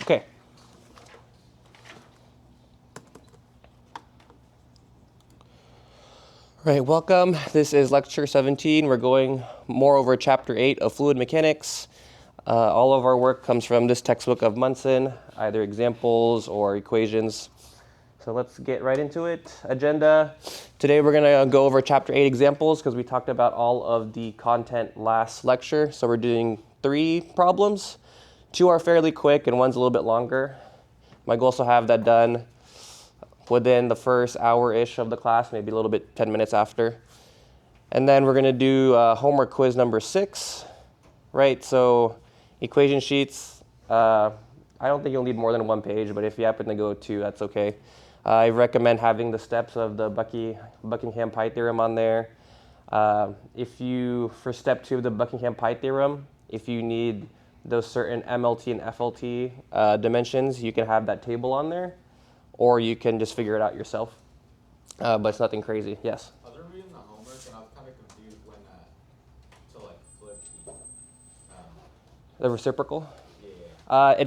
Okay. All right, welcome. This is lecture 17. We're going more over chapter 8 of fluid mechanics. All of our work comes from this textbook of Munson, either examples or equations. So let's get right into it. Agenda. Today we're going to go over chapter 8 examples because we talked about all of the content last lecture. So we're doing 3 problems. 2 are fairly quick and one's a little bit longer. My goal is to have that done within the first hour-ish of the class, maybe a little bit 10 minutes after. And then we're going to do homework quiz number 6, right? So equation sheets, I don't think you'll need more than 1 page, but if you happen to go 2, that's okay. I recommend having the steps of the Buckingham pi theorem on there. For step 2 of the Buckingham pi theorem, if you need those certain MLT and FLT dimensions, you can have that table on there, or you can just figure it out yourself. But it's nothing crazy. Yes? I was reading the homework and I was kind of confused when to flip The reciprocal? Yeah.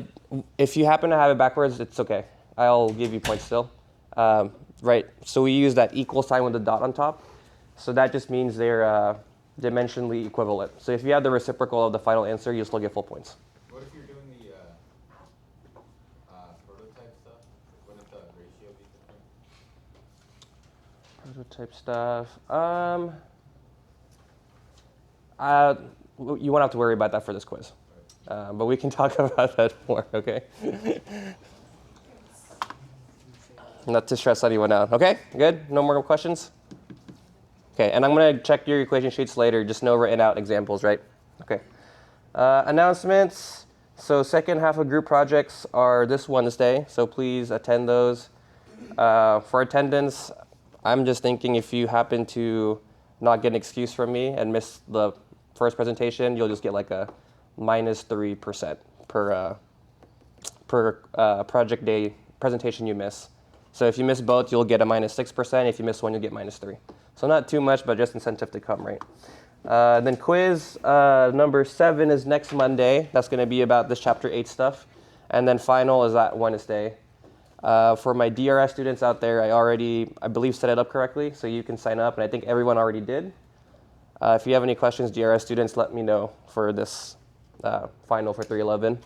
If you happen to have it backwards, it's okay. I'll give you points still. Right, so we use that equal sign with the dot on top. So that just means they're dimensionally equivalent. So if you have the reciprocal of the final answer, you'll still get full points. What if you're doing the prototype stuff? Wouldn't the ratio be different? Prototype stuff. You won't have to worry about that for this quiz. But we can talk about that more, okay? Not to stress anyone out. Okay, good? No more questions? Okay, and I'm going to check your equation sheets later. Just no written out examples, right? Okay. Announcements. So second half of group projects are this Wednesday, so please attend those. For attendance, I'm just thinking if you happen to not get an excuse from me and miss the first presentation, you'll just get like a -3% per project day presentation you miss. So if you miss both, you'll get a -6%. If you miss one, you'll get -3. So not too much, but just incentive to come, right? Then quiz number 7 is next Monday. That's going to be about this chapter 8 stuff. And then final is that Wednesday. For my DRS students out there, I believe, set it up correctly, so you can sign up, and I think everyone already did. If you have any questions, DRS students, let me know for this final for 311.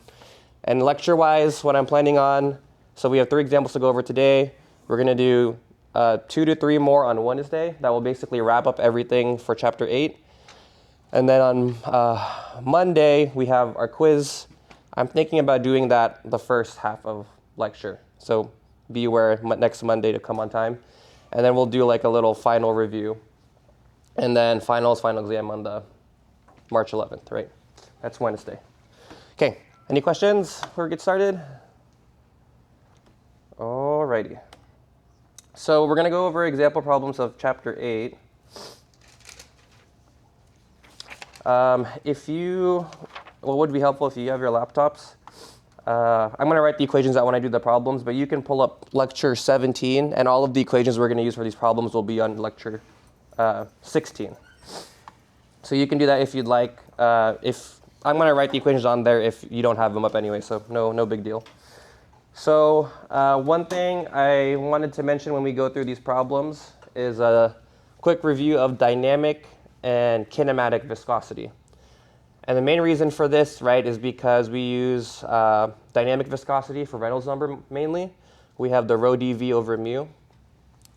And lecture-wise, what I'm planning on, so we have 3 examples to go over today. We're going to do 2 to 3 more on Wednesday. That will basically wrap up everything for chapter 8. And then on Monday, we have our quiz. I'm thinking about doing that the first half of lecture. So be aware next Monday to come on time. And then we'll do like a little final review. And then final exam on the March 11th, right? That's Wednesday. Okay, any questions before we get started? Alrighty. So we're going to go over example problems of chapter 8. What would be helpful if you have your laptops? I'm going to write the equations out when I do the problems, but you can pull up lecture 17, and all of the equations we're going to use for these problems will be on lecture 16. So you can do that if you'd like. If I'm going to write the equations on there if you don't have them up anyway, so no big deal. So one thing I wanted to mention when we go through these problems is a quick review of dynamic and kinematic viscosity. And the main reason for this, right, is because we use dynamic viscosity for Reynolds number mainly. We have the rho dV over mu.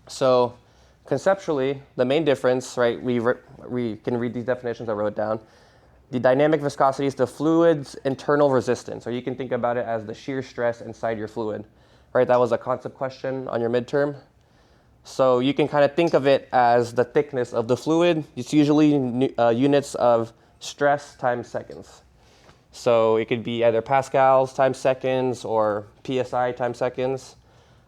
So conceptually, the main difference, right, we can read these definitions I wrote down. The dynamic viscosity is the fluid's internal resistance, or you can think about it as the shear stress inside your fluid, right? That was a concept question on your midterm. So you can kind of think of it as the thickness of the fluid. It's usually units of stress times seconds. So it could be either pascals times seconds or psi times seconds.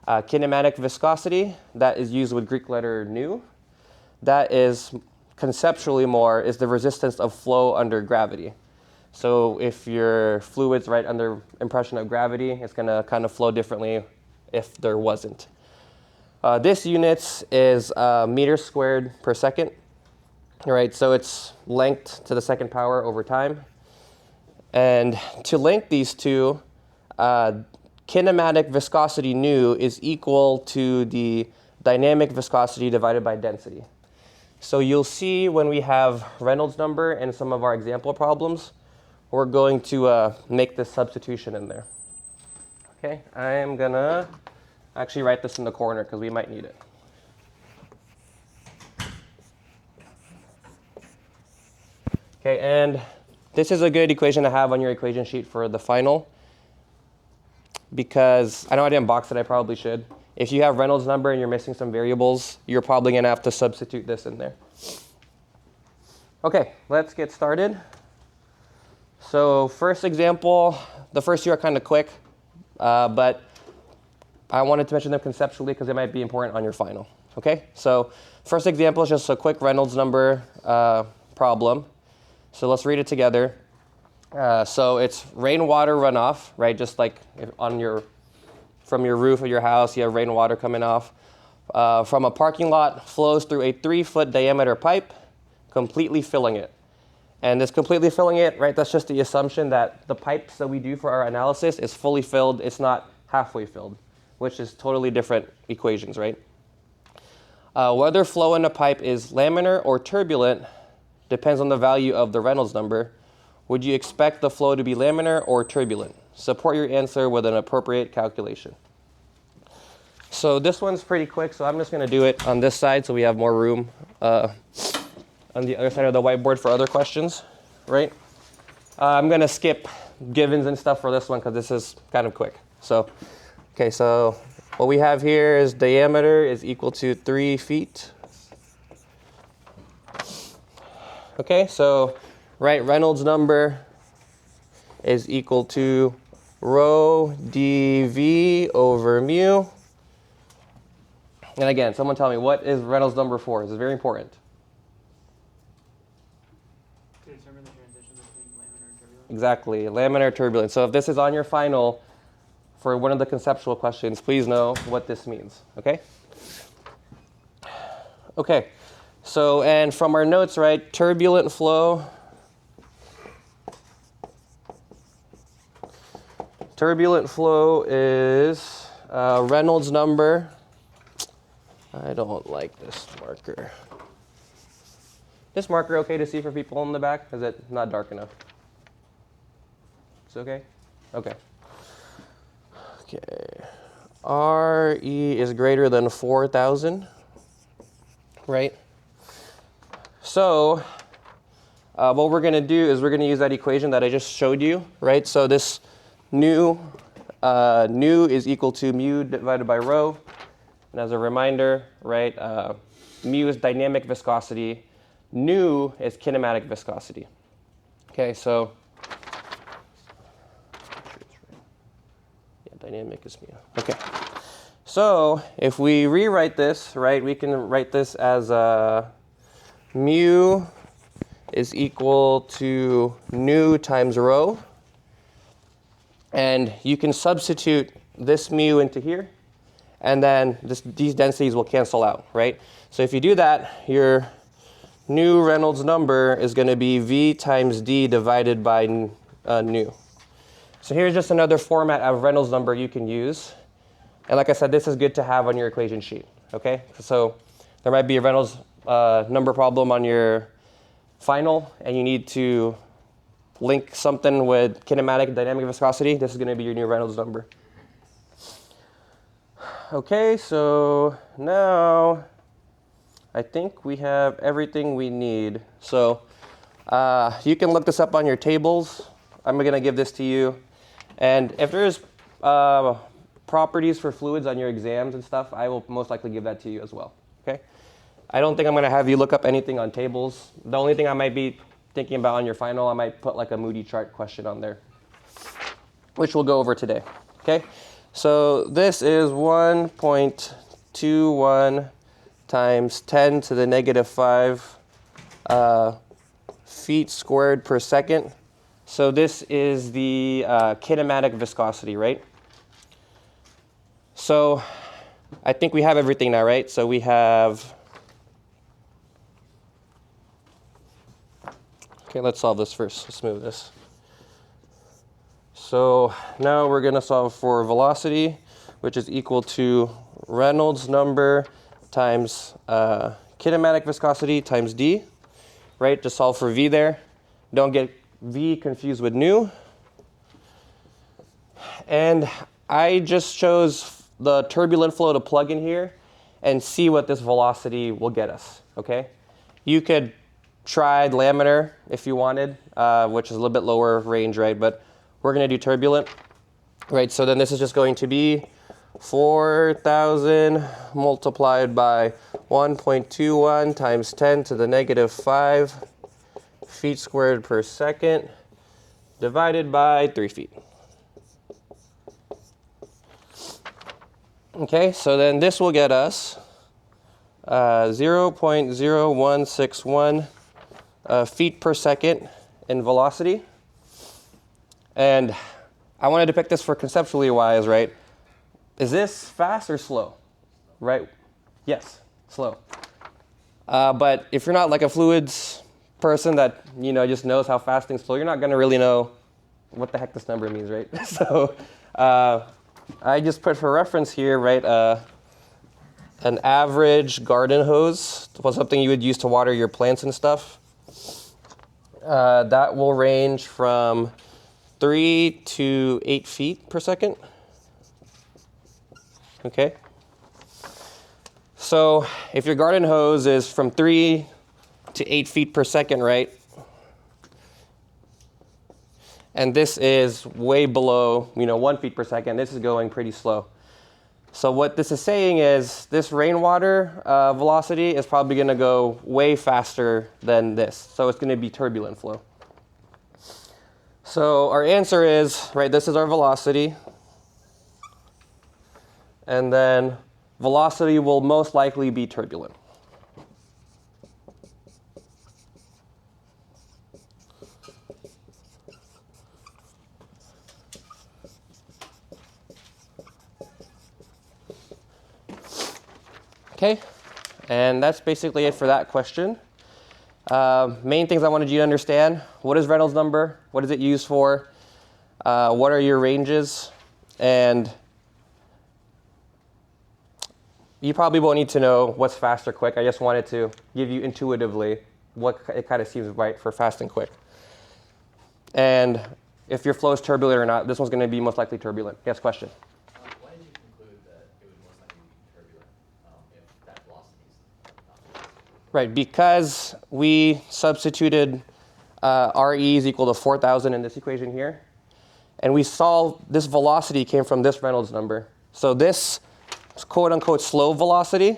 Kinematic viscosity, that is used with Greek letter nu. That is conceptually is the resistance of flow under gravity. So if your fluid's right under impression of gravity, it's going to kind of flow differently if there wasn't. This units is meters squared per second. All right, so it's length to the second power over time. And to link these two, kinematic viscosity nu is equal to the dynamic viscosity divided by density. So you'll see when we have Reynolds number in some of our example problems, we're going to make this substitution in there. Okay, I am gonna actually write this in the corner because we might need it. Okay, and this is a good equation to have on your equation sheet for the final, because I know I didn't box it, I probably should. If you have Reynolds number and you're missing some variables, you're probably gonna have to substitute this in there. Okay, let's get started. So first example, the first two are kind of quick, but I wanted to mention them conceptually because they might be important on your final. Okay, so first example is just a quick Reynolds number problem. So let's read it together. So it's rainwater runoff, right? Just like from your roof of your house, you have rainwater coming off. From a parking lot, flows through a 3-foot diameter pipe, completely filling it. And this completely filling it, right, that's just the assumption that the pipes that we do for our analysis is fully filled. It's not halfway filled, which is totally different equations, right? Whether flow in a pipe is laminar or turbulent depends on the value of the Reynolds number. Would you expect the flow to be laminar or turbulent? Support your answer with an appropriate calculation. So this one's pretty quick, so I'm just going to do it on this side so we have more room on the other side of the whiteboard for other questions, right? I'm going to skip givens and stuff for this one because this is kind of quick. So, okay, so what we have here is diameter is equal to 3 feet. Okay, so right, Reynolds number is equal to rho dV over mu. And again, someone tell me, what is Reynolds number for? This is very important. To determine the transition between laminar and turbulent? Exactly, laminar turbulent. So if this is on your final for one of the conceptual questions, please know what this means, okay? Okay, so and from our notes, right, turbulent flow. Turbulent flow is Reynolds number. I don't like this marker. This marker okay to see for people in the back? Is it not dark enough? It's okay? Okay. Okay. RE is greater than 4,000, right? So what we're going to do is we're going to use that equation that I just showed you, right? So this nu is equal to mu divided by rho. And as a reminder, right, mu is dynamic viscosity. Nu is kinematic viscosity. Okay, so yeah, dynamic is mu. Okay, so if we rewrite this, right, we can write this as mu is equal to nu times rho. And you can substitute this mu into here, and then these densities will cancel out, right? So if you do that, your new Reynolds number is going to be V times D divided by nu. So here's just another format of Reynolds number you can use. And like I said, this is good to have on your equation sheet, okay? So there might be a Reynolds number problem on your final, and you need to link something with kinematic dynamic viscosity. This is going to be your new Reynolds number. Okay, so now I think we have everything we need. So you can look this up on your tables. I'm going to give this to you. And if there's properties for fluids on your exams and stuff, I will most likely give that to you as well. Okay? I don't think I'm going to have you look up anything on tables. The only thing I might be thinking about on your final, I might put like a Moody chart question on there, which we'll go over today. Okay? So this is 1.21 times 10 to the negative 5 feet squared per second. So this is the kinematic viscosity, right? So I think we have everything now, right? So we have, okay, let's solve this first. Let's move this. So now we're going to solve for velocity, which is equal to Reynolds number times kinematic viscosity times d, right? Just solve for v there. Don't get v confused with nu. And I just chose the turbulent flow to plug in here and see what this velocity will get us, okay? You could try laminar if you wanted, which is a little bit lower range, right? But we're going to do turbulent, right? So then this is just going to be 4,000 multiplied by 1.21 times 10 to the negative 5 feet squared per second divided by 3 feet. Okay, so then this will get us 0.0161 feet per second in velocity. And I want to depict this for conceptually wise, right? Is this fast or slow? Right? Yes, slow. But if you're not like a fluids person that, just knows how fast things flow, you're not going to really know what the heck this number means, right? So I just put for reference here, right, an average garden hose was something you would use to water your plants and stuff. That will range from 3 to 8 feet per second. Okay. So if your garden hose is from 3 to 8 feet per second, right? And this is way below, 1 feet per second. This is going pretty slow. So what this is saying is this rainwater velocity is probably going to go way faster than this. So it's going to be turbulent flow. So our answer is, right, this is our velocity. And then velocity will most likely be turbulent. Okay, and that's basically it for that question. Main things I wanted you to understand: what is Reynolds number? What is it used for? What are your ranges? And you probably won't need to know what's fast or quick. I just wanted to give you intuitively what it kind of seems right for fast and quick. And if your flow is turbulent or not, this one's going to be most likely turbulent. Yes, question? Why did you conclude that it would most likely be turbulent if that velocity is not? Right, because we substituted RE is equal to 4,000 in this equation here. And we saw this velocity came from this Reynolds number. So this quote-unquote slow velocity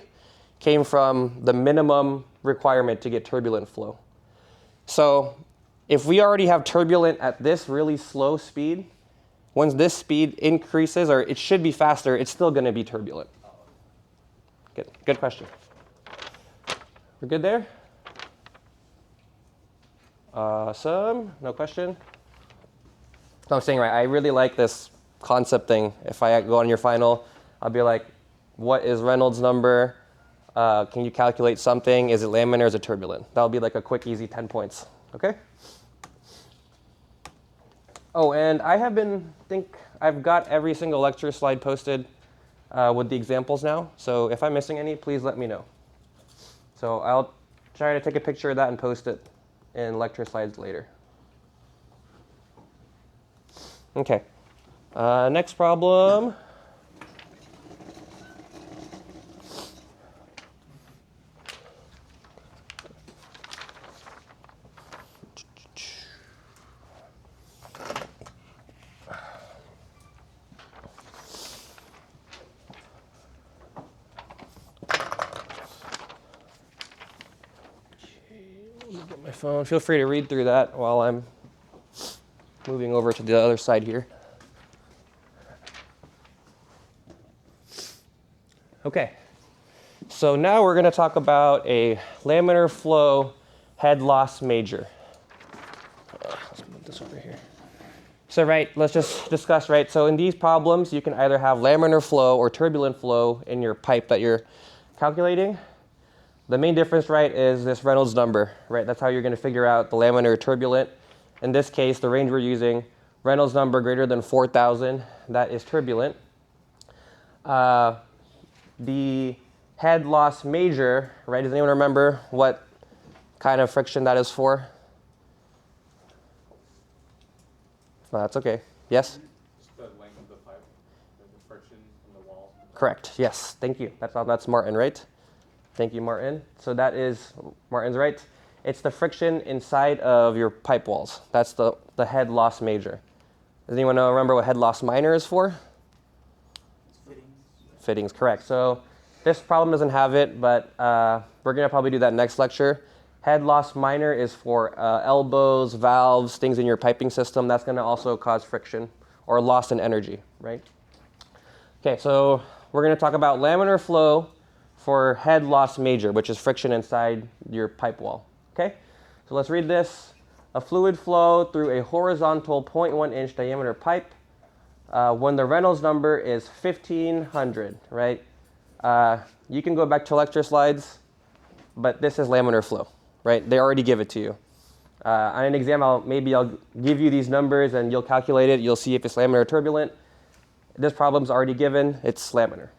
came from the minimum requirement to get turbulent flow. So if we already have turbulent at this really slow speed, once this speed increases, or it should be faster, it's still going to be turbulent. Good question. We're good there? Awesome. No question? No, I'm saying, right, I really like this concept thing. If I go on your final, I'll be like, what is Reynolds number? Can you calculate something? Is it laminar or is it turbulent? That'll be like a quick, easy 10 points. Okay? Oh, and I've got every single lecture slide posted with the examples now. So if I'm missing any, please let me know. So I'll try to take a picture of that and post it in lecture slides later. Okay. Next problem. Get my phone. Feel free to read through that while I'm moving over to the other side here. Okay, so now we're going to talk about a laminar flow head loss major. Let's move this over here. So let's just discuss, so in these problems, you can either have laminar flow or turbulent flow in your pipe that you're calculating. The main difference, is this Reynolds number, That's how you're going to figure out the laminar or turbulent. In this case, the range we're using, Reynolds number greater than 4,000, that is turbulent. The head loss major, right? Does anyone remember what kind of friction that is for? No, that's okay. Yes? Just the length of the pipe, the friction in the wall. Correct. Yes. Thank you. That's Martin, right? Thank you, Martin. So that is, Martin's right. It's the friction inside of your pipe walls. That's the head loss major. Does anyone remember what head loss minor is for? Fittings. Fittings, correct. So this problem doesn't have it, but we're going to probably do that next lecture. Head loss minor is for elbows, valves, things in your piping system. That's going to also cause friction or loss in energy, right? Okay, so we're going to talk about laminar flow for head loss major, which is friction inside your pipe wall. Okay, so let's read this. A fluid flow through a horizontal 0.1 inch diameter pipe when the Reynolds number is 1500, right? You can go back to lecture slides, but this is laminar flow, right? They already give it to you. On an exam, maybe I'll give you these numbers and you'll calculate it. You'll see if it's laminar or turbulent. This problem's already given. It's laminar.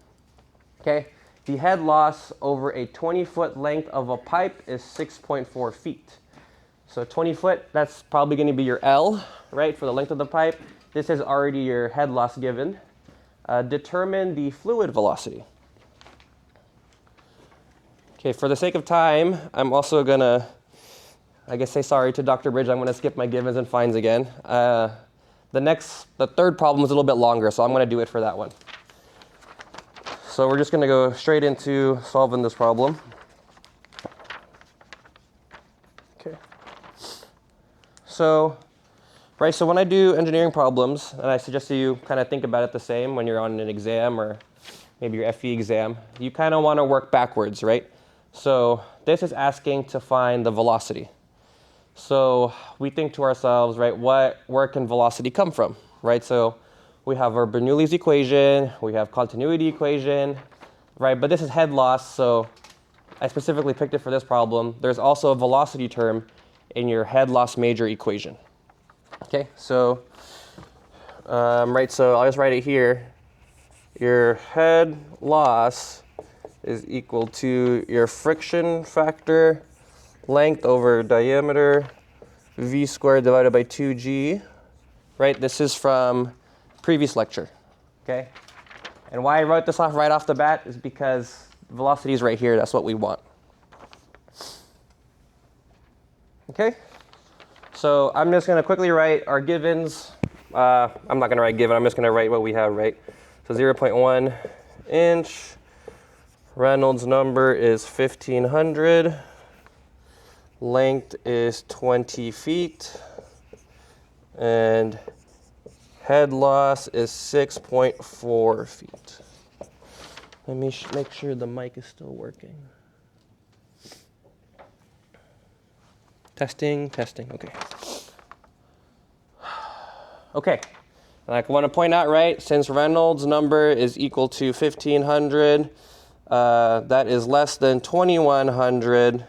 Okay. The head loss over a 20-foot length of a pipe is 6.4 feet. So 20 foot, that's probably going to be your L, right, for the length of the pipe. This is already your head loss given. Determine the fluid velocity. Okay, for the sake of time, I'm also going to, I guess, say sorry to Dr. Bridge. I'm going to skip my givens and finds again. The third problem is a little bit longer, so I'm going to do it for that one. So we're just going to go straight into solving this problem. Okay. So when I do engineering problems, and I suggest that you kind of think about it the same when you're on an exam or maybe your FE exam, you kind of want to work backwards, right? So this is asking to find the velocity. So we think to ourselves, right, where can velocity come from, right? So we have our Bernoulli's equation, we have continuity equation, right? But this is head loss, so I specifically picked it for this problem. There's also a velocity term in your head loss major equation. Okay, so, right, so I'll just write it here. Your head loss is equal to your friction factor, length over diameter, v squared divided by 2g, right? This is from previous lecture, okay? And why I wrote this off right off the bat is because velocity is right here. That's what we want. Okay? So I'm just going to quickly write our givens. I'm not going to write given. I'm just going to write what we have, right? So 0.1 inch. Reynolds number is 1500. Length is 20 feet. And head loss is 6.4 feet. Let me make sure the mic is still working. Testing, okay. Okay, and I want to point out, right, since Reynolds number is equal to 1500, that is less than 2100,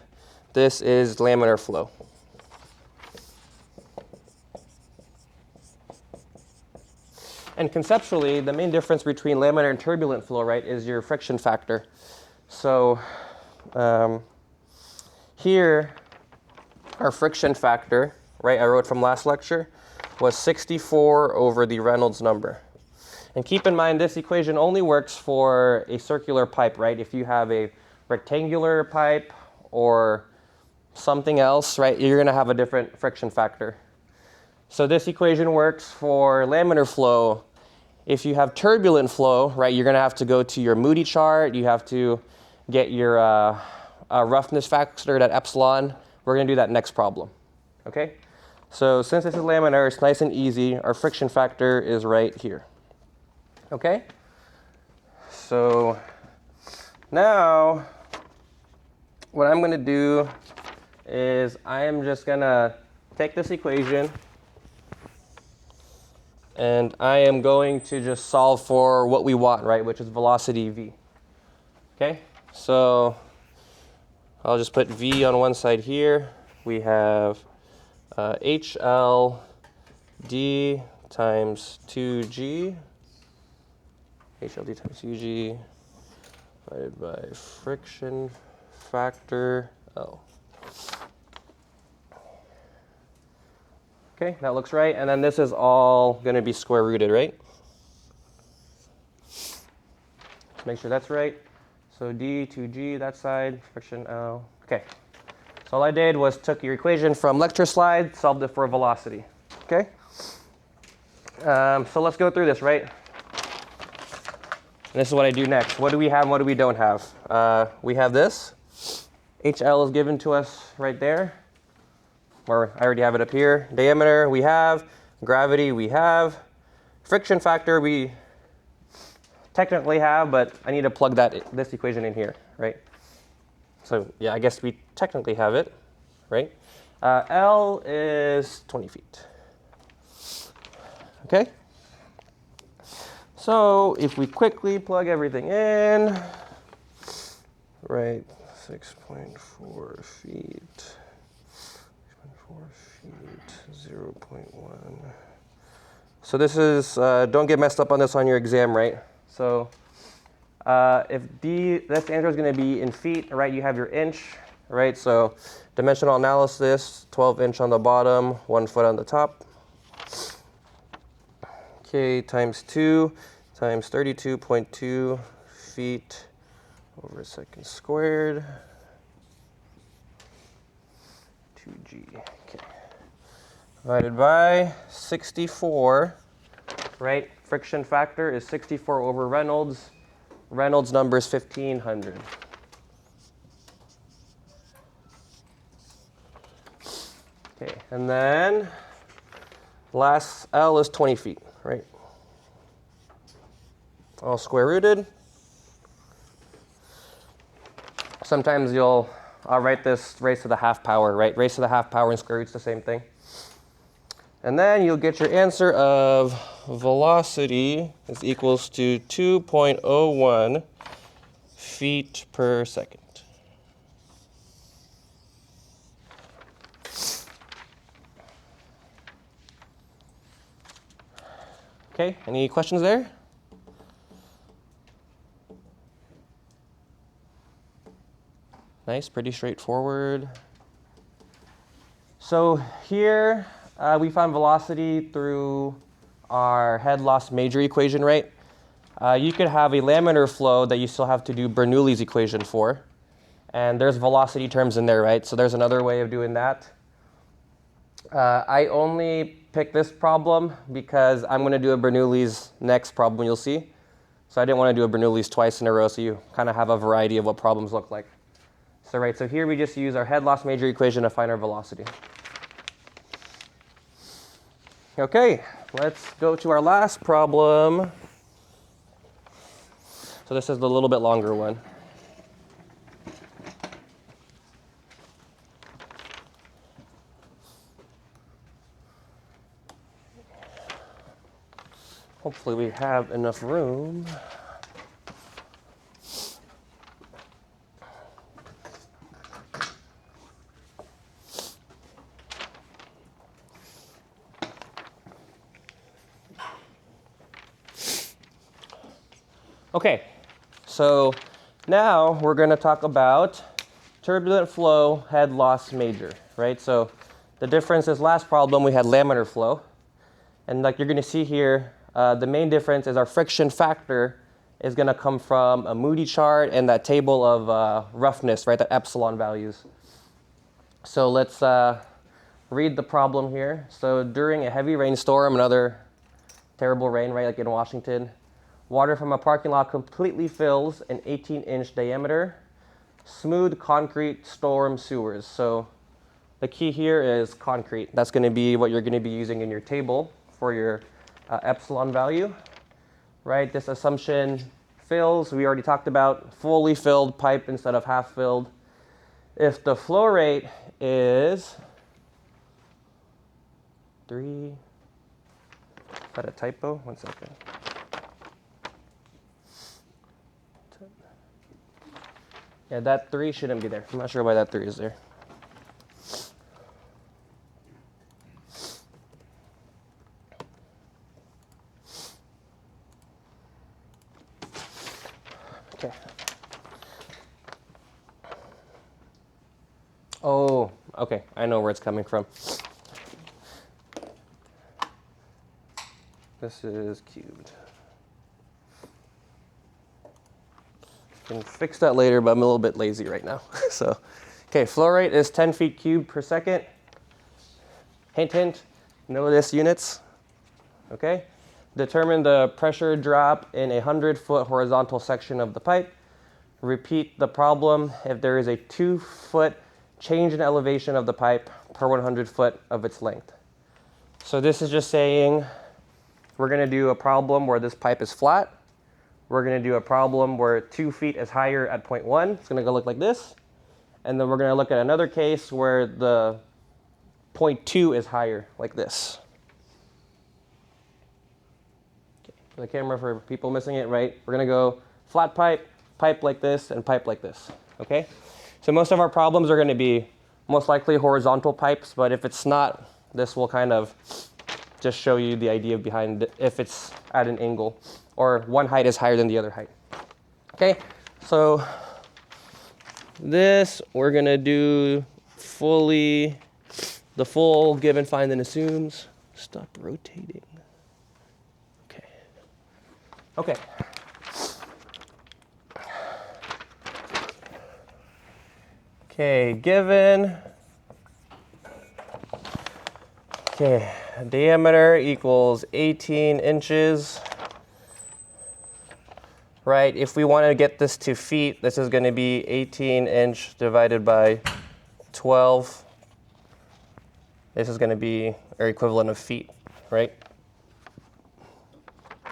this is laminar flow. And conceptually, the main difference between laminar and turbulent flow, right, is your friction factor. So here, our friction factor, right, I wrote from last lecture, was 64 over the Reynolds number. And keep in mind, this equation only works for a circular pipe, right? If you have a rectangular pipe or something else, right, you're going to have a different friction factor. So this equation works for laminar flow. If you have turbulent flow, right, you're going to have to go to your Moody chart. You have to get your roughness factor at epsilon. We're going to do that next problem, okay? So since this is laminar, it's nice and easy. Our friction factor is right here, okay? So now what I'm going to do is I am just going to take this equation and I am going to just solve for what we want, right, which is velocity v. Okay, so I'll just put v on one side here. We have HL d times 2G, HLD times UG, divided by friction factor L. Okay, that looks right. And then this is all going to be square rooted, right? Let's make sure that's right. So D, 2G, that side, friction L. Okay. So all I did was took your equation from lecture slide, solved it for velocity. Okay? So let's go through this, right? This is what I do next. What do we have and what do we don't have? We have this. HL is given to us right there. Or I already have it up here. Diameter we have. Gravity we have. Friction factor we technically have, but I need to plug this equation in here, right? So yeah, I guess we technically have it, right? L is 20 feet. Okay? So if we quickly plug everything in, right, 6.4 feet, 6.4 feet, 0.1. So this is, don't get messed up on this on your exam, right? So if this answer is going to be in feet, right, you have your inch, right? So dimensional analysis, 12 inch on the bottom, 1 foot on the top. Okay, times 2 times 32.2 feet over a second squared. 2G, okay. Divided by 64, right? Friction factor is 64 over Reynolds. Reynolds number is 1500. Okay, and then last L is 20 feet, right? All square rooted. Sometimes I'll write this raised to the half power, right? Raised to the half power and square root's the same thing. And then you'll get your answer of velocity is equals to 2.01 feet per second. Okay, any questions there? Nice, pretty straightforward. So here we found velocity through our head loss major equation, right? You could have a laminar flow that you still have to do Bernoulli's equation for. And there's velocity terms in there, right? So there's another way of doing that. I only picked this problem because I'm going to do a Bernoulli's next problem you'll see. So I didn't want to do a Bernoulli's twice in a row, so you kind of have a variety of what problems look like. So right, so here we just use our head loss major equation to find our velocity. Okay, let's go to our last problem. So this is the little bit longer one. Hopefully we have enough room. Okay, so now we're going to talk about turbulent flow head loss major, right? So the difference is last problem we had laminar flow. And like you're going to see here, the main difference is our friction factor is going to come from a Moody chart and that table of roughness, right, the epsilon values. So let's read the problem here. So during a heavy rainstorm, another terrible rain, right, like in Washington, water from a parking lot completely fills an 18-inch diameter, smooth concrete storm sewers. So the key here is concrete. That's going to be what you're going to be using in your table for your epsilon value, right? This assumption fills, we already talked about, fully filled pipe instead of half filled. If the flow rate is 3, is that a typo? 1 second. Yeah, that 3 shouldn't be there. I'm not sure why that 3 is there. Okay. Oh, okay. I know where it's coming from. This is cubed. Can fix that later, but I'm a little bit lazy right now. So, okay, flow rate is 10 feet cubed per second. Hint, hint, know this units. Okay. Determine the pressure drop in a 100-foot horizontal section of the pipe. Repeat the problem if there is a 2-foot change in elevation of the pipe per 100 foot of its length. So this is just saying we're going to do a problem where this pipe is flat. We're going to do a problem where 2 feet is higher at point 1. It's going to go look like this. And then we're going to look at another case where the point 2 is higher, like this. Okay. The camera for people missing it, right? We're going to go flat pipe, pipe like this, and pipe like this. Okay? So most of our problems are going to be most likely horizontal pipes, but if it's not, this will kind of just show you the idea behind it if it's at an angle or one height is higher than the other height. Okay, so this we're gonna do the full given, find, and assumes. Stop rotating. Okay. Okay. Okay, given. Okay, diameter equals 18 inches. Right, if we want to get this to feet, this is going to be 18 inch divided by 12. This is going to be our equivalent of feet, right?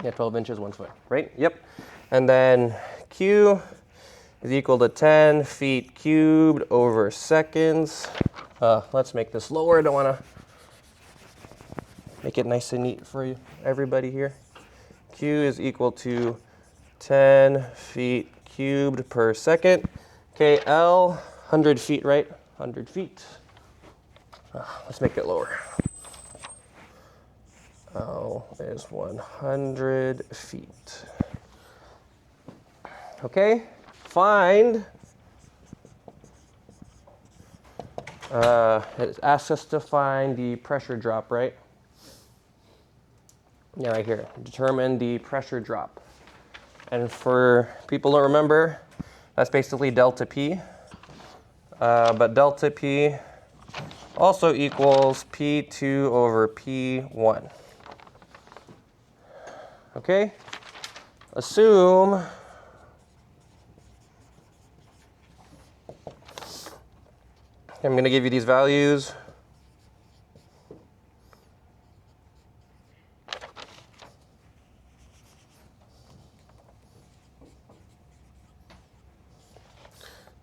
Yeah, 12 inches, 1 foot, right? Yep. And then Q is equal to 10 feet cubed over seconds. Let's make this lower. I don't want to make it nice and neat for you, everybody here. Q is equal to 10 feet cubed per second. Okay, L, 100 feet, right? 100 feet. Let's make it lower. L is 100 feet. Okay, find. It asks us to find the pressure drop, right? Yeah, right here. Determine the pressure drop. And for people to remember, that's basically delta P. But delta P also equals P2 over P1. Okay? Assume I'm going to give you these values.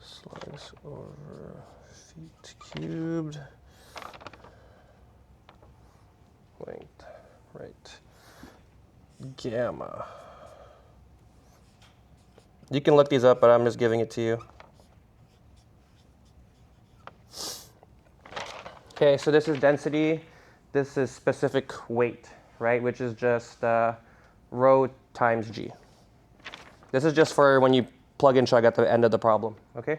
Slice over feet cubed. Length, right. Gamma. You can look these up, but I'm just giving it to you. Okay, so this is density. This is specific weight, right? Which is just rho times g. This is just for when you plug in chug at the end of the problem, okay?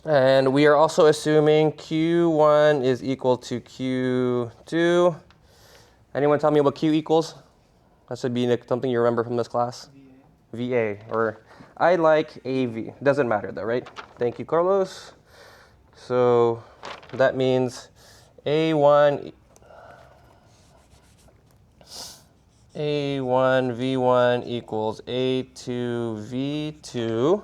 And we are also assuming Q1 is equal to Q2. Anyone tell me what Q equals? That should be something you remember from this class. VA, or I like AV. Doesn't matter though, right? Thank you, Carlos. So that means A1 V1 equals A2 V2.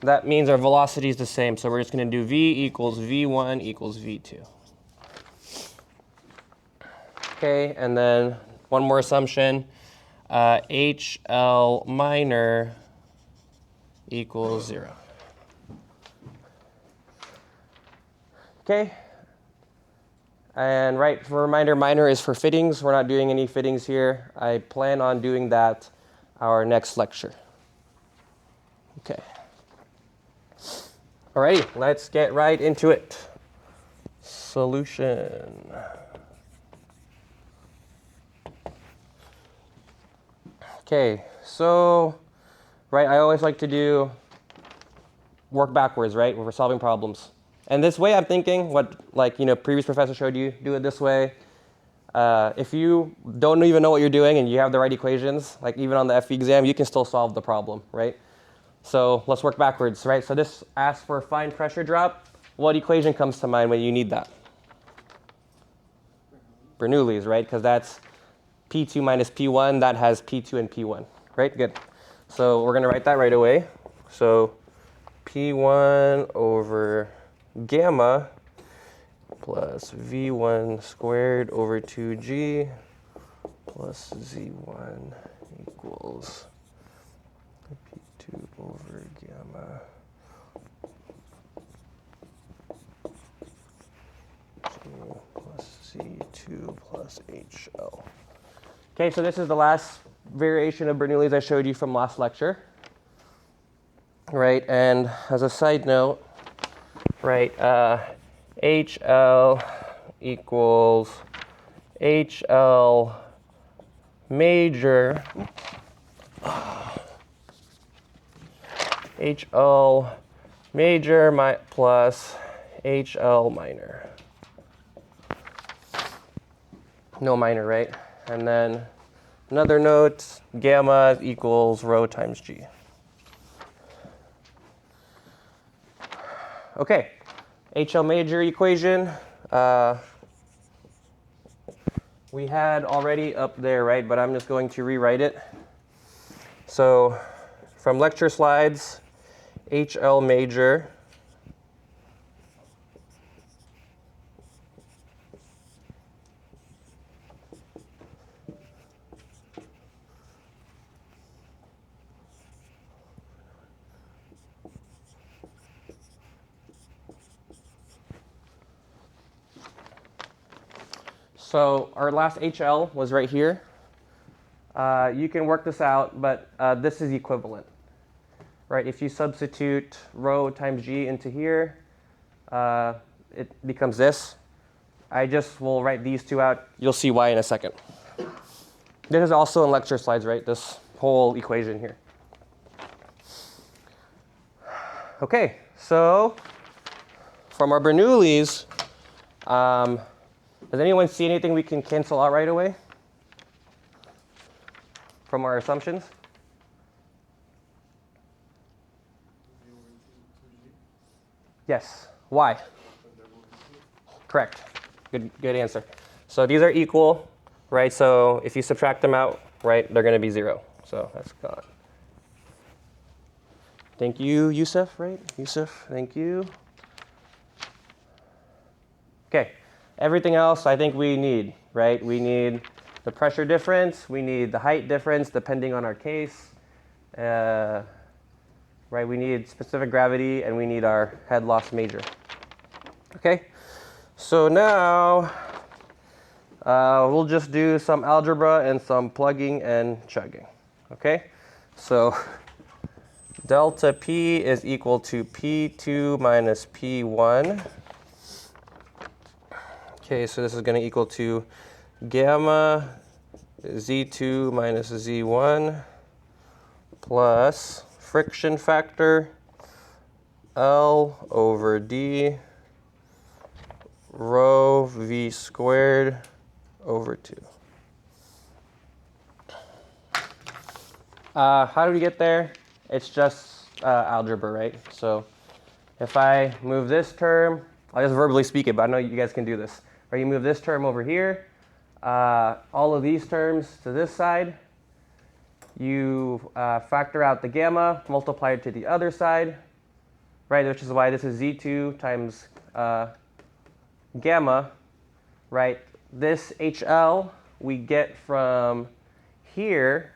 That means our velocity is the same, so we're just going to do V equals V1 equals V2. Okay, and then one more assumption. HL minor equals 0. Okay. And right, for a reminder, minor is for fittings. We're not doing any fittings here. I plan on doing that our next lecture. Okay. Alrighty, let's get right into it. Solution. Okay, so right? I always like to work backwards, right? When we're solving problems. And this way I'm thinking what, like, previous professor showed you, do it this way. If you don't even know what you're doing and you have the right equations, like even on the FE exam, you can still solve the problem, right? So let's work backwards, right? So this asks for fine pressure drop. What equation comes to mind when you need that? Bernoulli's, right? Because that's P2 minus P1. That has P2 and P1, right? Good. So we're going to write that right away. So P1 over gamma plus V1 squared over 2G plus Z1 equals P2 over gamma G plus Z2 plus HL. Okay, so this is the last variation of Bernoulli's I showed you from last lecture. Right, and as a side note, right, HL equals HL major, HL major plus HL minor. No minor, right? And then another note, gamma equals rho times G. Okay, HL major equation, we had already up there, right? But I'm just going to rewrite it. So from lecture slides, HL major So our last HL was right here. You can work this out, but this is equivalent, right? If you substitute rho times G into here, it becomes this. I just will write these two out. You'll see why in a second. This is also in lecture slides, right? This whole equation here. Okay, so from our Bernoulli's, does anyone see anything we can cancel out right away from our assumptions? Yes. Why? Correct. Good answer. So these are equal, right? So if you subtract them out, right, they're going to be 0. So that's gone. Thank you, Yusuf, right? Yusuf, thank you. Okay. Everything else I think we need, right? We need the pressure difference. We need the height difference depending on our case. Right? We need specific gravity, and we need our head loss major. Okay? So now we'll just do some algebra and some plugging and chugging. Okay? So delta P is equal to P2 minus P1. Okay, so this is going to equal to gamma Z2 minus Z1 plus friction factor L over D rho V squared over 2. How do we get there? It's just algebra, right? So if I move this term, I'll just verbally speak it, but I know you guys can do this. Right, you move this term over here, all of these terms to this side. You factor out the gamma, multiply it to the other side, right? Which is why this is Z2 times gamma, right? This HL we get from here,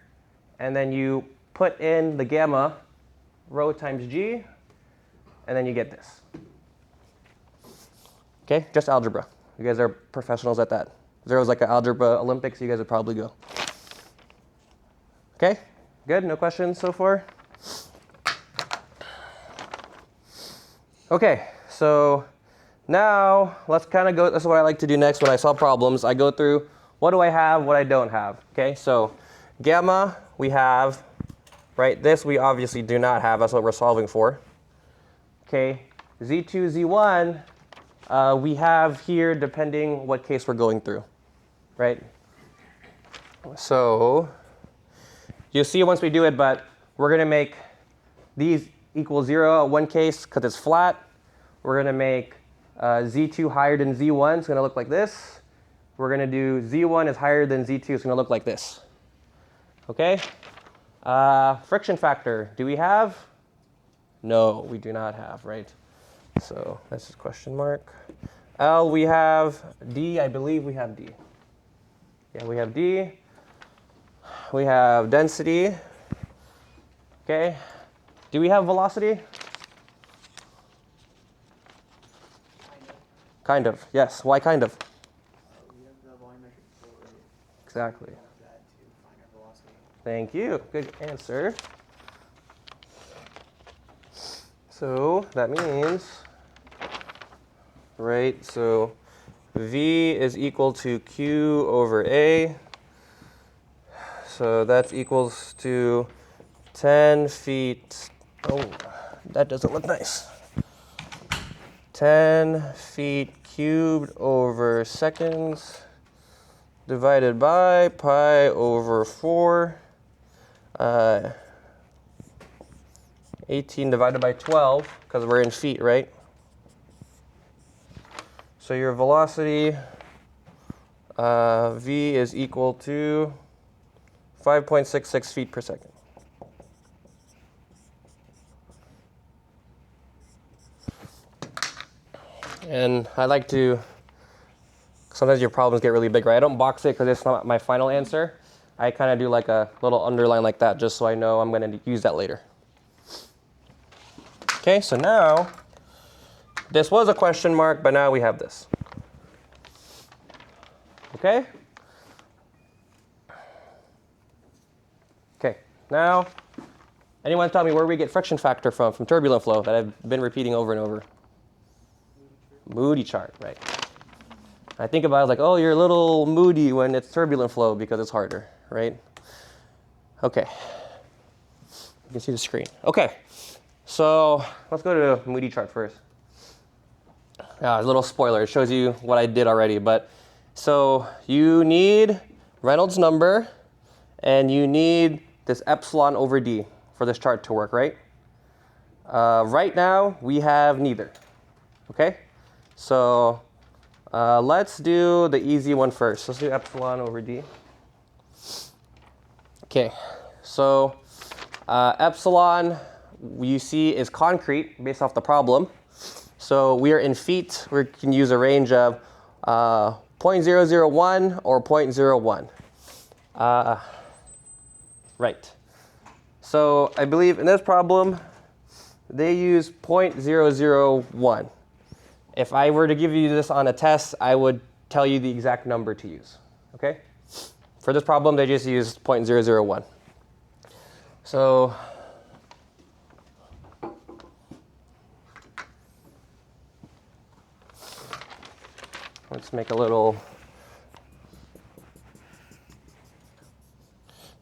and then you put in the gamma, rho times G, and then you get this. Okay, just algebra. You guys are professionals at that. If there was like an algebra Olympics, you guys would probably go. Okay, good, no questions so far? Okay, so now let's kind of go, this is what I like to do next when I solve problems. I go through what do I have, what I don't have. Okay, so gamma, we have right? This we obviously do not have. That's what we're solving for. Okay, z2, z1, we have here depending what case we're going through, right? So you'll see once we do it, but we're going to make these equal 0 at one case because it's flat. We're going to make z2 higher than z1. It's going to look like this. We're going to do z1 is higher than z2. It's going to look like this. Okay? Friction factor. Do we have? No, we do not have, right? So that's just question mark. L, we have D. I believe we have D. Yeah, we have D. We have density. Okay. Do we have velocity? Kind of. Yes. Why kind of? We have the volumetric flow rate. Exactly. We have that to find our velocity. Thank you. Good answer. So that means, right, so V is equal to Q over A. So that's equals to 10 feet. Oh, that doesn't look nice. 10 feet cubed over seconds divided by pi over 4. 18 divided by 12, because we're in feet, right? So your velocity, V is equal to 5.66 feet per second. And I like to, sometimes your problems get really big, right? I don't box it because it's not my final answer. I kind of do like a little underline like that just so I know I'm going to use that later. Okay, so now, this was a question mark, but now we have this. Okay? Okay, now, anyone tell me where we get friction factor from turbulent flow that I've been repeating over and over? Moody chart, right. I think about it like, oh, you're a little moody when it's turbulent flow because it's harder, right? Okay. You can see the screen. Okay. So let's go to Moody chart first. A little spoiler. It shows you what I did already. But so you need Reynolds number, and you need this epsilon over d for this chart to work, right? Right now, we have neither. Okay? So let's do the easy one first. Let's do epsilon over d. Okay. So epsilon, you see, is concrete based off the problem. So we are in feet. We can use a range of 0.001 or 0.01. Right. So I believe in this problem, they use 0.001. If I were to give you this on a test, I would tell you the exact number to use. Okay? For this problem, they just use 0.001. So let's make a little,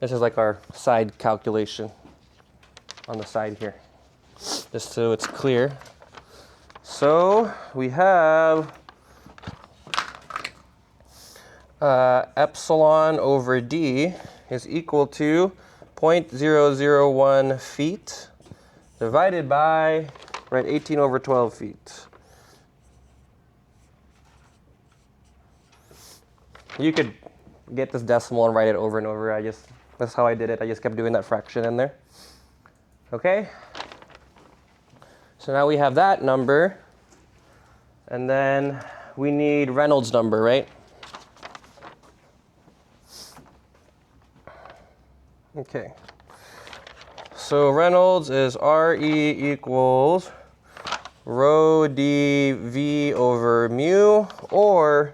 this is like our side calculation on the side here, just so it's clear. So we have epsilon over d is equal to 0.001 feet divided by, right, 18 over 12 feet. You could get this decimal and write it over and over. That's how I did it. I just kept doing that fraction in there. Okay? So now we have that number. And then we need Reynolds number, right? Okay. So Reynolds is RE equals rho dV over mu, or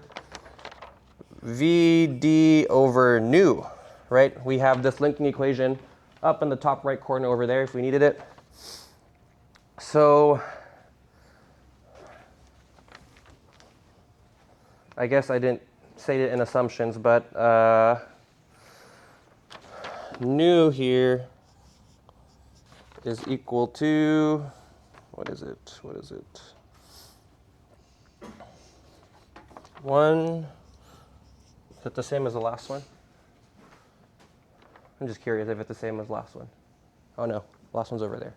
VD over nu, right? We have this linking equation up in the top right corner over there if we needed it. So I guess I didn't say it in assumptions, but nu here is equal to, what is it? 1, is it the same as the last one? I'm just curious if it's the same as last one. Oh no, last one's over there.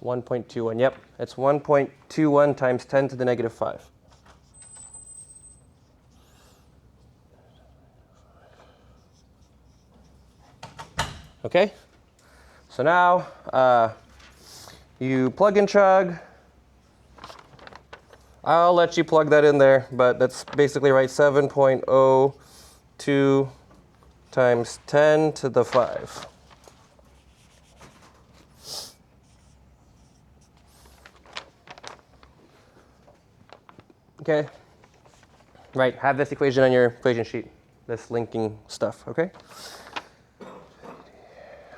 1.21, yep, it's 1.21 times 10 to the negative 5. Okay, so now you plug and chug. I'll let you plug that in there, but that's basically right, 7.02 times 10 to the 5. Okay, right, have this equation on your equation sheet, this linking stuff, okay?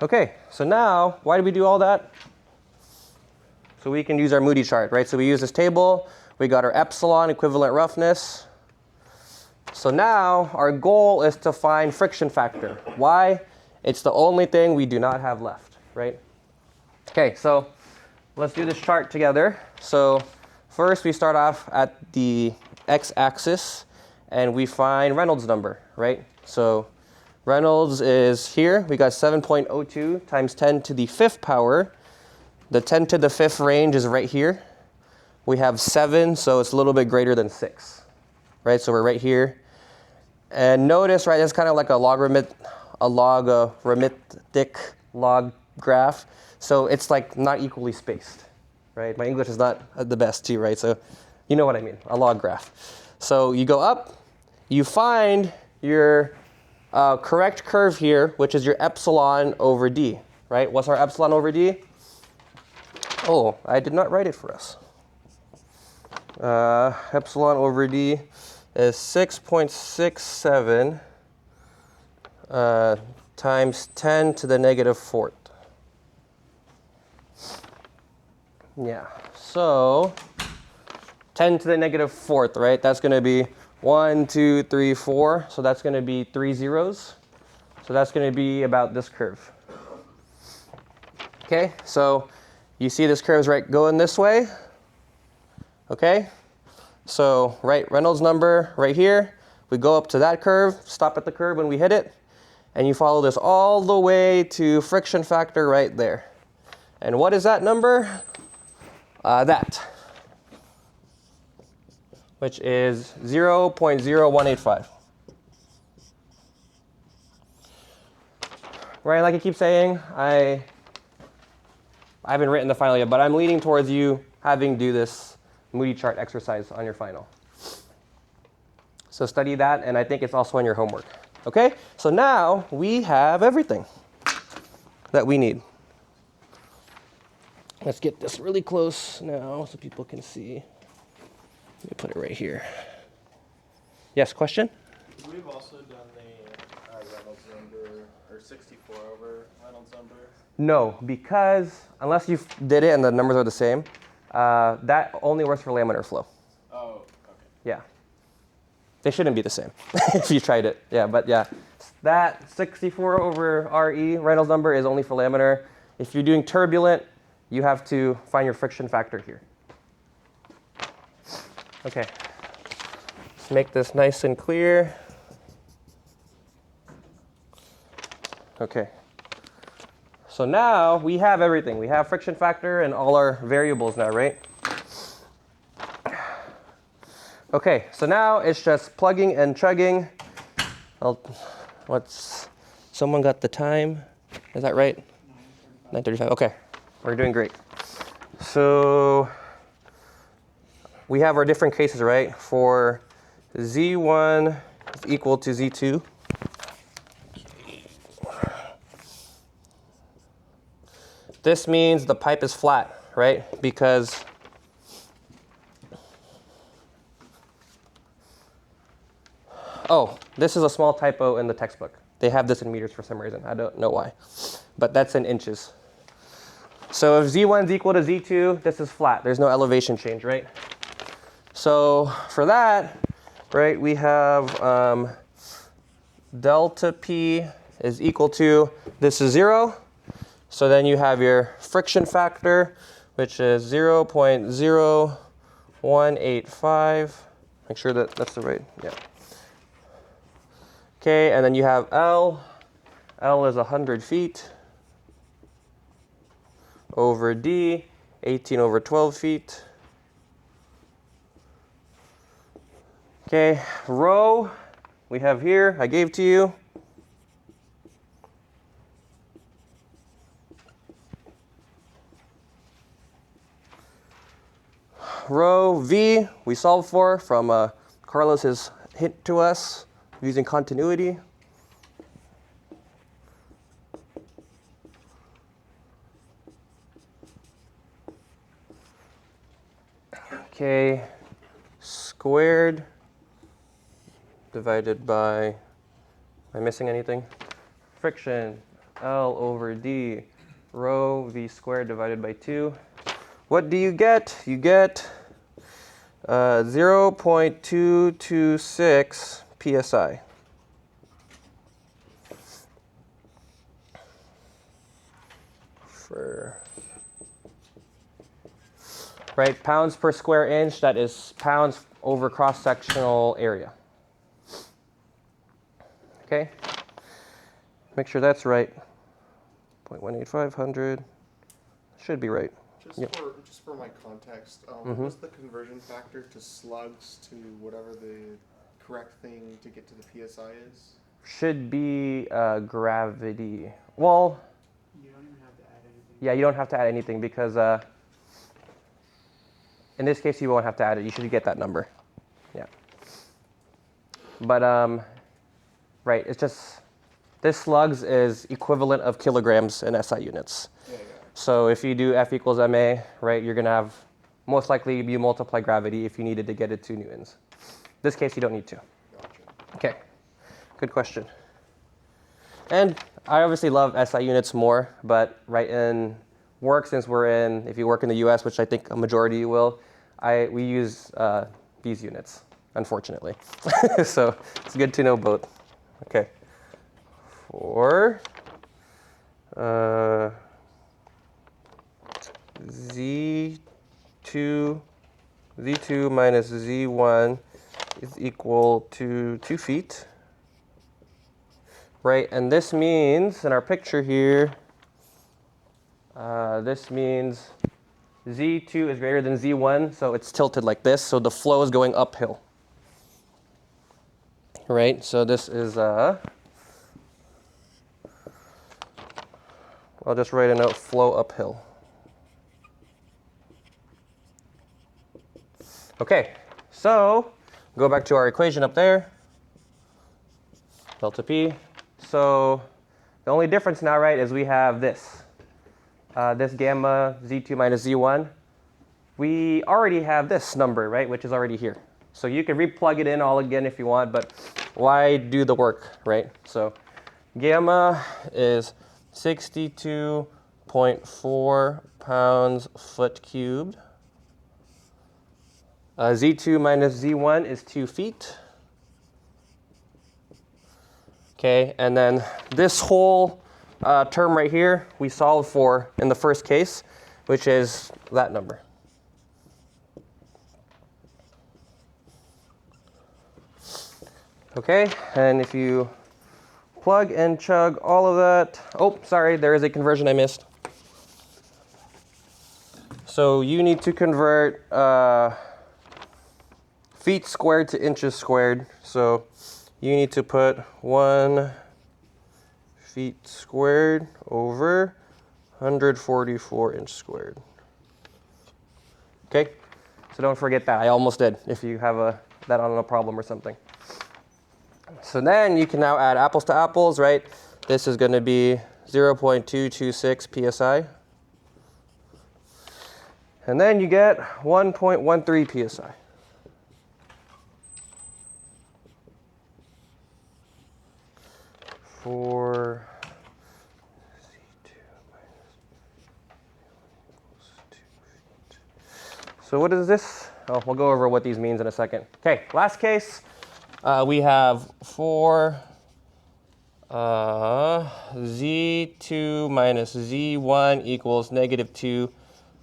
Okay, so now, why did we do all that? So we can use our Moody chart, right? So we use this table, we got our epsilon equivalent roughness. So now our goal is to find friction factor. Why? It's the only thing we do not have left, right? Okay, so let's do this chart together. So first we start off at the x-axis and we find Reynolds number, right? So Reynolds is here. We got 7.02 times 10 to the 5th power. The 10 to the 5th range is right here. We have 7, so it's a little bit greater than 6, right? So we're right here. And notice, right, it's kind of like a logarithmic log graph. So it's like not equally spaced, right? My English is not the best too, right? So you know what I mean, a log graph. So you go up, you find your correct curve here, which is your epsilon over d, right? What's our epsilon over d? Oh, I did not write it for us. Epsilon over d is 6.67 times 10 to the negative 4th. Yeah, so 10 to the negative 4th, right? That's going to be 1, 2, 3, 4. So that's going to be 3 zeros. So that's going to be about this curve. Okay, so you see this curve's right going this way. Okay, so right, Reynolds number right here. We go up to that curve, stop at the curve when we hit it, and you follow this all the way to friction factor right there. And what is that number? That, which is 0.0185. Right, like I keep saying, I haven't written the final yet, but I'm leaning towards you having do this Moody chart exercise on your final. So study that, and I think it's also on your homework. Okay, so now we have everything that we need. Let's get this really close now so people can see. Let me put it right here. Yes, question? We've also done the Reynolds number, or 64 over Reynolds number. No, because unless you did it and the numbers are the same, that only works for laminar flow. Oh, okay. Yeah. They shouldn't be the same if you tried it. Yeah, but yeah. That 64 over RE, Reynolds number, is only for laminar. If you're doing turbulent, you have to find your friction factor here. Okay. Let's make this nice and clear. Okay. So now we have everything. We have friction factor and all our variables now, right? Okay, so now it's just plugging and chugging. Someone got the time? Is that right? 9:35. Okay, we're doing great. So we have our different cases, right? For Z1 is equal to Z2. This means the pipe is flat, right? Because this is a small typo in the textbook. They have this in meters for some reason. I don't know why, but that's in inches. So if Z1 is equal to Z2, this is flat. There's no elevation change, right? So for that, right, we have delta P is equal to, this is 0, So then you have your friction factor, which is 0.0185. Make sure that that's the right, yeah. Okay, and then you have L. L is 100 feet over D, 18 over 12 feet. Okay, rho we have here, I gave to you. Rho V we solved for from Carlos's hint to us using continuity. Okay, squared divided by, am I missing anything? Friction, L over D, rho V squared divided by 2. What do you get? You get 0.226 psi. Right, pounds per square inch, that is pounds over cross-sectional area. Okay, make sure that's right. 0.18500 should be right. Just for my context, what's the conversion factor to slugs to whatever the correct thing to get to the PSI is? Should be gravity. Well, You don't even have to add anything. yeah, you don't have to add anything because in this case you won't have to add it. You should get that number. Yeah. But right, it's just this slugs is equivalent of kilograms in SI units. Yeah. So if you do F equals ma, right, you're gonna have most likely you multiply gravity if you needed to get it to newtons. In this case, you don't need to. Gotcha. Okay, good question. And I obviously love SI units more, but right in work, since if you work in the US, which I think a majority you will, we use these units, unfortunately. So it's good to know both. Okay. For Z2 minus Z1 is equal to 2 feet. Right, and this means, in our picture here, this means Z2 is greater than Z1, so it's tilted like this, so the flow is going uphill. Right, so this is, I'll just write a note, flow uphill. Okay, so go back to our equation up there, delta P. So the only difference now, right, is we have this. This gamma Z2 minus Z1. We already have this number, right, which is already here. So you can replug it in all again if you want, but why do the work, right? So gamma is 62.4 pounds foot cubed. Z2 minus Z1 is 2 feet. Okay, and then this whole term right here we solved for in the first case, which is that number. Okay, and if you plug and chug all of that, oh, sorry, there is a conversion I missed. So you need to convert feet squared to inches squared. So you need to put 1 feet squared over 144 inch squared. Okay, so don't forget that. I almost did if you have that on a problem or something. So then you can now add apples to apples, right? This is going to be 0.226 psi. And then you get 1.13 psi. For Z2 minus equals 2 feet. So what is this? Oh, we'll go over what these means in a second. Okay, last case. We have 4 Z2 minus Z1 equals -2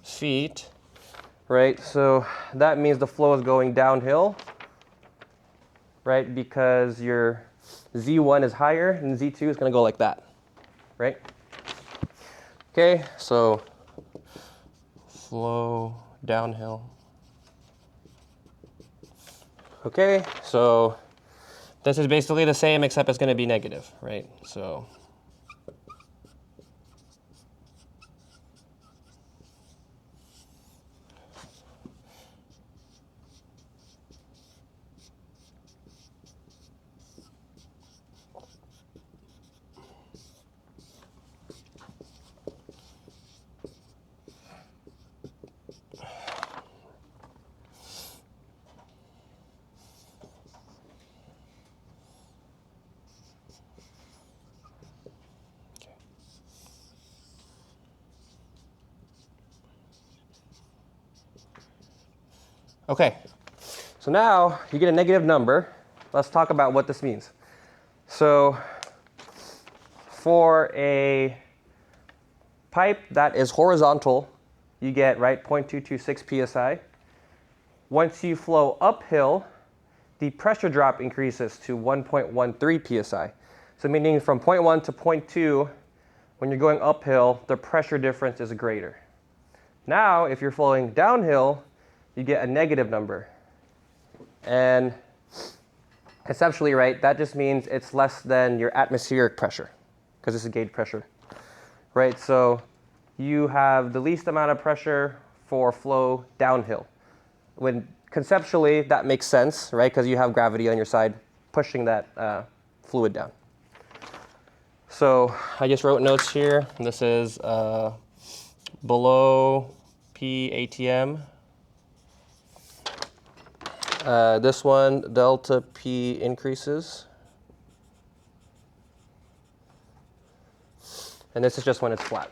feet, right? So that means the flow is going downhill, right? Because your Z1 is higher and Z2 is going to go like that, right? Okay, so flow downhill. Okay, so this is basically the same except it's going to be negative, right? So okay, so now you get a negative number. Let's talk about what this means. So for a pipe that is horizontal, you get, right, 0.226 psi. Once you flow uphill, the pressure drop increases to 1.13 psi. So meaning from 0.1 to 0.2, when you're going uphill, the pressure difference is greater. Now, if you're flowing downhill, you get a negative number. And conceptually, right, that just means it's less than your atmospheric pressure, because this is gauge pressure, right? So you have the least amount of pressure for flow downhill. When conceptually, that makes sense, right? Because you have gravity on your side pushing that fluid down. So I just wrote notes here. This is below P ATM. This one, delta P increases. And this is just when it's flat.